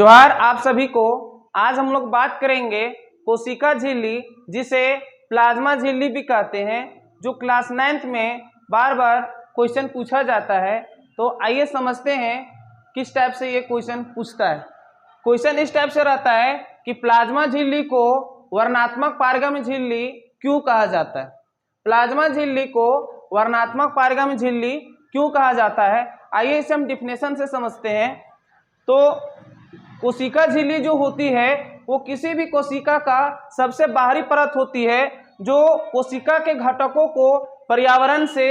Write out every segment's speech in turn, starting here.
जोहार आप सभी को। आज हम लोग बात करेंगे कोशिका झिल्ली, जिसे प्लाज्मा झिल्ली भी कहते हैं, जो क्लास 9th में बार बार क्वेश्चन पूछा जाता है। तो आइए समझते हैं किस टाइप से ये क्वेश्चन पूछता है। क्वेश्चन इस टाइप से रहता है कि प्लाज्मा झिल्ली को वर्णात्मक पारगम्य झिल्ली क्यों कहा जाता है। प्लाज्मा झिल्ली को वर्णात्मक पारगम्य झिल्ली क्यों कहा जाता है, आइए इसे हम डिफिनेशन से समझते हैं। तो कोशिका झिल्ली जो होती है वो किसी भी कोशिका का सबसे बाहरी परत होती है, जो कोशिका के घटकों को पर्यावरण से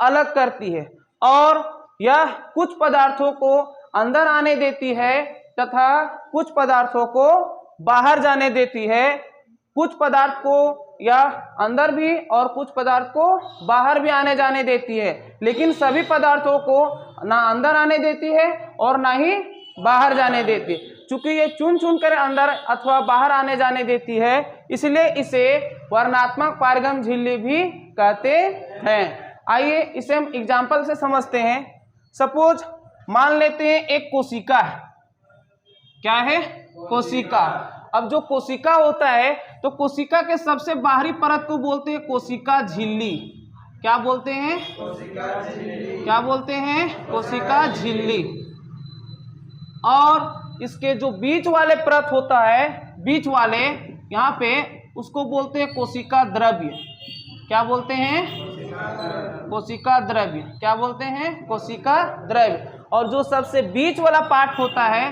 अलग करती है और यह कुछ पदार्थों को अंदर आने देती है तथा कुछ पदार्थों को बाहर जाने देती है। कुछ पदार्थ को या अंदर भी और कुछ पदार्थ को बाहर भी आने जाने देती है, लेकिन सभी पदार्थों को ना अंदर आने देती है और ना ही बाहर जाने देती है। चूंकि ये चुन चुन कर अंदर अथवा बाहर आने जाने देती है, इसलिए इसे वर्णात्मक पारगम्य झिल्ली भी कहते हैं। आइए इसे हम एग्जाम्पल से समझते हैं। सपोज मान लेते हैं एक कोशिका है। क्या है? कोशिका। अब जो कोशिका होता है तो कोशिका के सबसे बाहरी परत को बोलते हैं कोशिका झिल्ली। क्या बोलते हैं? कोशिका झिल्ली। क्या बोलते हैं? कोशिका झिल्ली। और इसके जो बीच वाले परत होता है, बीच वाले यहाँ पे, उसको बोलते हैं कोशिका द्रव्य। क्या बोलते हैं? कोशिका द्रव्य। क्या बोलते हैं? कोशिका द्रव्य। और जो सबसे बीच वाला पार्ट होता है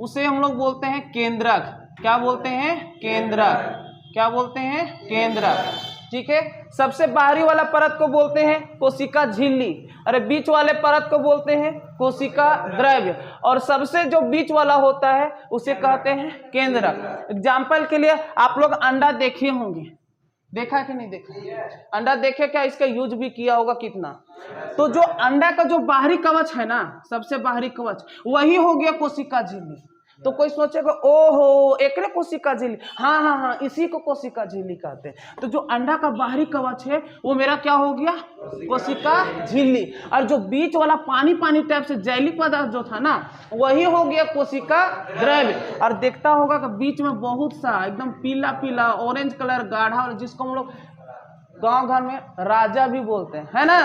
उसे हम लोग बोलते हैं केंद्रक। क्या बोलते हैं? केंद्रक। क्या बोलते हैं? केंद्रक। ठीक है। सबसे बाहरी वाला परत को बोलते हैं कोशिका झिल्ली, अरे बीच वाले परत को बोलते हैं कोशिका द्रव्य, और सबसे जो बीच वाला होता है उसे कहते हैं केंद्रक। एग्जाम्पल के लिए आप लोग अंडा देखे होंगे, देखा कि नहीं देखा? अंडा देखे क्या? इसका यूज भी किया होगा कितना। तो जो अंडा का जो बाहरी कवच है ना, सबसे बाहरी कवच, वही हो गया कोशिका झिल्ली। तो कोई सोचेगा ओहो एकरे कोशिका झिल्ली, हाँ हाँ हाँ इसी को कोशिका झिल्ली कहते हैं। तो जो अंडा का बाहरी कवच है वो मेरा क्या हो गया? कोशिका झिल्ली। और जो बीच वाला पानी पानी टाइप से जैली पदार्थ जो था ना, वही हो गया कोशिका द्रव्य। और देखता होगा कि बीच में बहुत सा एकदम पीला पीला ऑरेंज कलर गाढ़ा, और जिसको हम लोग गांव घर में राजा भी बोलते हैं, है ना?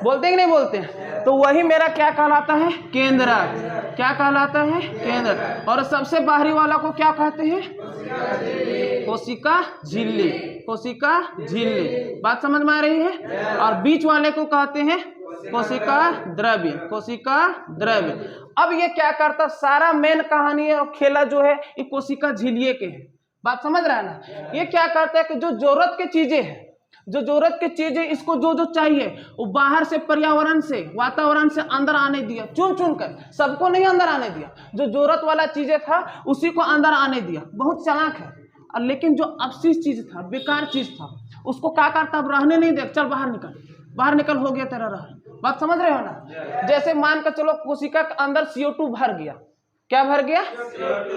बोलते हैं कि नहीं बोलते हैं? तो वही मेरा क्या कहलाता है? केंद्रक। क्या कहलाता है? केंद्रक। और सबसे बाहरी वाला को क्या कहते हैं? कोशिका झिल्ली। कोशिका झिल्ली। बात समझ में आ रही है? और बीच वाले को कहते हैं कोशिका द्रव्य। कोशिका द्रव्य। अब ये क्या करता, सारा मेन कहानी और खेला जो है ये कोशिका झिल्ली के है। बात समझ रहा है ना? ये क्या करता है कि जो जरूरत की चीजें हैं, जो जरूरत की चीजें, इसको जो जो चाहिए वो बाहर से पर्यावरण से, वातावरण से अंदर आने दिया, चुन चुन कर। सबको नहीं अंदर आने दिया, जो जरूरत वाला चीजें था उसी को अंदर आने दिया। बहुत चालाक है। और लेकिन जो अपशिष्ट चीज था, बेकार चीज था, उसको क्या करता, अब रहने नहीं दे, चल बाहर निकल, बाहर निकल, हो गया तेरा रह। बात समझ रहे हो ना? जैसे मान कर चलो कोशिका के अंदर CO2 भर गया। क्या भर गया?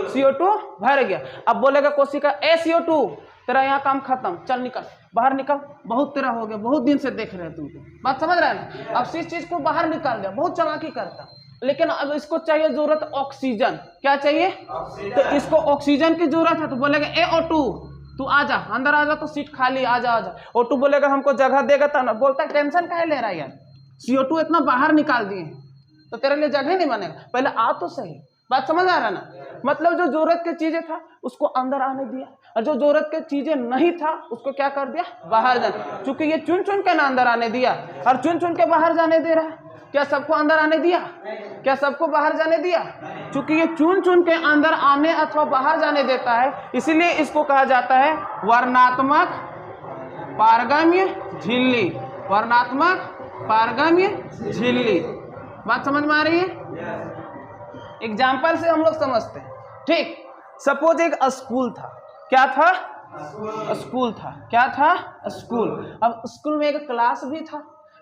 CO2 भर गया। अब बोलेगा कोशिका ए CO2 तेरा यहाँ काम खत्म, चल निकल, बाहर निकल, बहुत तेरा हो गया, बहुत दिन से देख रहे हैं तुमको। बात समझ रहे हैं ना? अब इस चीज को बाहर निकाल दिया, बहुत चालाकी करता। लेकिन अब इसको चाहिए जरूरत ऑक्सीजन। क्या चाहिए? तो इसको ऑक्सीजन की जरूरत है, तो बोलेगा ए O2 तू आजा, अंदर आजा, तो सीट खाली, आजा आजा। O2 बोलेगा हमको जगह देगा तब ना। बोलता टेंशन काहे ले रहा है यार, CO2 इतना बाहर निकाल दिए तो तेरे लिए जगह नहीं बनेगा, पहले आ तो सही। बात समझ आ रहा ना? मतलब जो जरूरत की चीजें था उसको अंदर आने दिया, और जो जरूरत की चीजें नहीं था उसको क्या कर दिया? बाहर जाने। चूंकि ये चुन चुन के ना अंदर आने दिया और चुन चुन के बाहर जाने दे रहा है, क्या सबको अंदर आने दिया? क्या सबको बाहर जाने दिया? चूंकि ये चुन चुन के अंदर आने अथवा बाहर जाने देता है, इसीलिए इसको कहा जाता है वर्णात्मक पारगम्य झिल्ली। वर्णात्मक पारगम्य झिल्ली। बात समझ में आ रही है? एग्जाम्पल से हम लोग समझते हैं। ठीक, सपोज एक स्कूल था। क्या था? स्कूल था। क्या था? स्कूल। अब स्कूल में एक क्लास भी था।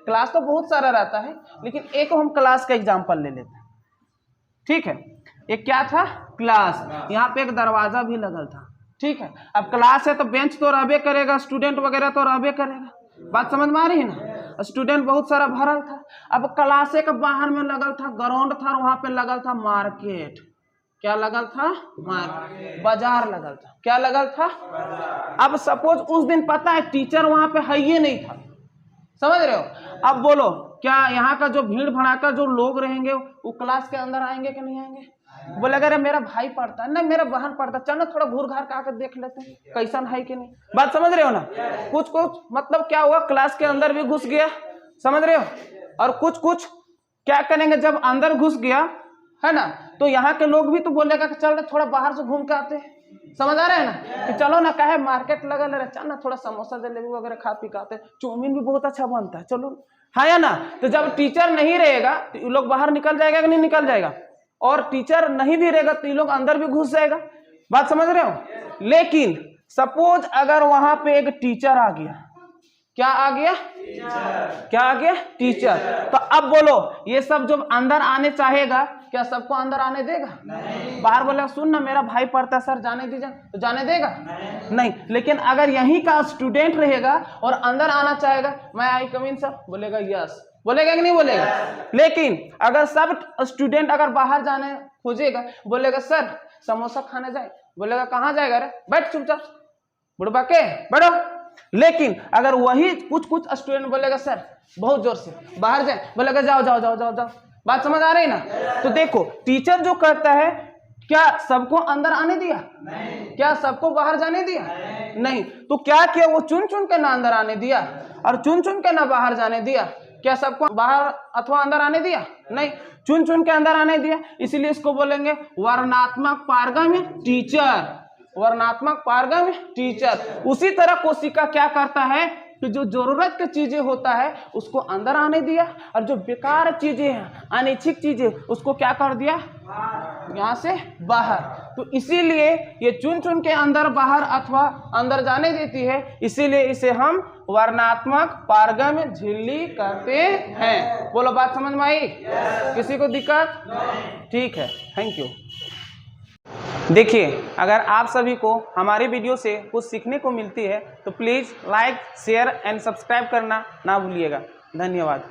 क्लास तो बहुत सारा रहता है, लेकिन एक हम क्लास का एग्जाम्पल ले लेते हैं। ठीक है, एक क्या था? क्लास। यहाँ पे एक दरवाजा भी लगल था। ठीक है, अब क्लास है तो बेंच तो रहबे करेगा, स्टूडेंट वगैरह तो रहबे करेगा। बात समझ में आ रही है ना? स्टूडेंट बहुत सारा भरल था। अब क्लासे के बाहर में लगल था ग्राउंड था, और वहां पे लगल था मार्केट। क्या लगल था? बाजार लगल था। क्या लगल था? अब सपोज उस दिन पता है टीचर वहां पे है ही नहीं था, समझ रहे हो? अब बोलो क्या यहाँ का जो भीड़ भड़ाका जो लोग रहेंगे वो क्लास के अंदर आएंगे कि नहीं आएंगे? बोलेगा अरे मेरा भाई पढ़ता है, नहीं मेरा बहन पढ़ता है, चल ना थोड़ा घूर घार के आकर देख लेते हैं कैसन है कि नहीं। बात समझ रहे हो ना? कुछ कुछ मतलब क्या हुआ, क्लास के अंदर भी घुस गया, समझ रहे हो? और कुछ कुछ क्या करेंगे जब अंदर घुस गया है ना, तो यहाँ के लोग भी तो बोलेगा कि चल थोड़ा बाहर से घूम के आते हैं, समझ आ रहा है ना? कि चलो ना, कहे मार्केट लगल है, चल ना थोड़ा समोसा जलेबी वगैरह खा पी के आते हैं, चाउमीन भी बहुत अच्छा बनता है, चलो, हाँ या ना? तो जब टीचर नहीं रहेगा तो ये लोग बाहर निकल जाएगा कि नहीं निकल जाएगा? और टीचर नहीं भी रहेगा तो ये लोग अंदर भी घुस जाएगा। बात समझ रहे हो? लेकिन सपोज अगर वहां पे एक टीचर आ गया, क्या आ गया? क्या आ गया? टीचर। तो अब बोलो ये सब जब अंदर आने चाहेगा क्या सबको अंदर आने देगा? नहीं। बाहर बोलेगा सुन ना मेरा भाई पढ़ता है सर जाने दीजिए, तो जाने देगा? नहीं। लेकिन अगर यहीं का स्टूडेंट रहेगा और अंदर आना चाहेगा, मैं आई कम इन सर, बोलेगा यस, बोलेगा कि नहीं बोलेगा? लेकिन अगर सब स्टूडेंट अगर बाहर जाने खोजेगा, बोलेगा सर समोसा खाने जाए, बोलेगा कहाँ जाएगा रे, बैठ चुपचाप बुढ़बा के बैठो। लेकिन अगर वही कुछ कुछ स्टूडेंट बोलेगा सर बहुत जोर से बाहर जाए, बोलेगा जाओ जाओ जाओ जाओ जाओ। बात समझ आ रही ना? तो देखो टीचर जो करता है क्या सबको अंदर आने दिया? नहीं। क्या सबको बाहर जाने दिया? नहीं। तो क्या किया, वो चुन चुन के ना अंदर आने दिया और चुन चुन के ना बाहर जाने दिया। क्या सबको बाहर अथवा अंदर आने दिया? नहीं, चुन चुन के अंदर आने दिया। इसीलिए इसको बोलेंगे वर्णात्मक पारगम्य टीचर, वर्णात्मक पारगम्य टीचर। उसी तरह कोशिका क्या करता है कि जो जरूरत की चीजें होता है उसको अंदर आने दिया और जो बेकार चीजें हैं, अनिच्छिक चीजें, उसको क्या कर दिया? यहाँ से बाहर। तो इसीलिए ये चुन चुन के अंदर बाहर अथवा अंदर जाने देती है, इसीलिए इसे हम वर्णात्मक पारगम्य झिल्ली कहते हैं। बोलो बात समझ में आई? किसी को दिक्कत? ठीक है, थैंक यू। देखिए अगर आप सभी को हमारी वीडियो से कुछ सीखने को मिलती है तो please like share and subscribe करना ना भूलिएगा। धन्यवाद।